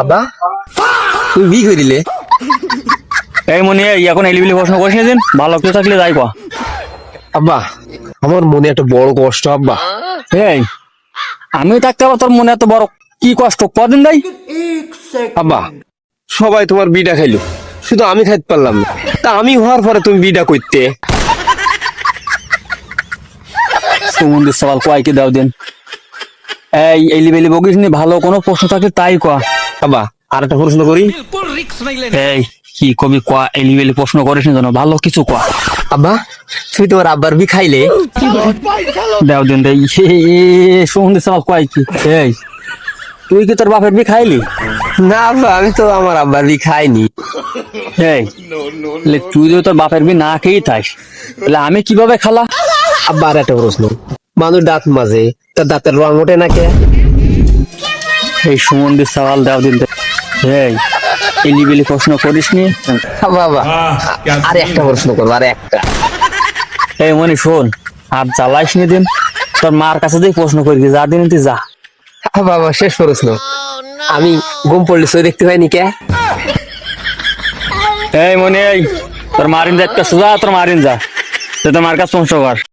আব্বা তুই বি করিলে? এই মনে এখন এলিবিলি প্রশ্ন করিস না দিন, ভালো কেউ থাকলে যাই কয়া। আব্বা আমার মনে একটা বড় কষ্ট আব্বা। এই আমি থাকতে আবার তোর মনে এত বড় কি কষ্ট কদিন দেয়? আব্বা সবাই তোমার বিটা খাইলো, শুধু আমি খাইতে পারলাম না। তা আমি হওয়ার পরে তুমি বিটা করতে। সুমন্দির সওয়াল কয়কে দাও দিন। এই এলিবেলি বকিস নি, ভালো কোনো প্রশ্ন থাকলে তাই কয়া। আব্বা আর একটা প্রশ্ন করি। এই কি কবি কয়া, এলিবেলি প্রশ্ন করিস না, ভালো কিছু কয়া। আব্বা তুমি তোমার আব্বার বি খাইলে? দাও দিন দেই। সুমন্দির সওয়াল কয় কি? এই তুই কি তোর বাপের বি খাইলি? না আব্বা আমি তো আমার আব্বার বি খাইনি। এই তুই যদি তোর বাপের বি না খেয়েই থাস, তাহলে আমি কিভাবে খালা? আব্বা আর একটা প্রশ্ন, মানুষ দাঁত মাঝে তার দাঁতের রং ওঠে না কে? এই সুমন্দির সওয়াল দাও দিন দে। এই এলিবেলি প্রশ্ন করিস নি। বাবা আর একটা প্রশ্ন করবো, আর একটা। এই মনি শোন, আর জ্বালাইস নি দিন, তোর মার কাছে দিয়ে প্রশ্ন করবি, যা দিন তুই যা। বাবা শেষ প্রশ্ন, আমি ঘুম পড়লে সই দেখতে পাইনি কে? এই মনি, এই তোর মারিন যা, একটা সোজা তোর মারিন যা, তোর মার কাছে প্রশ্ন কর।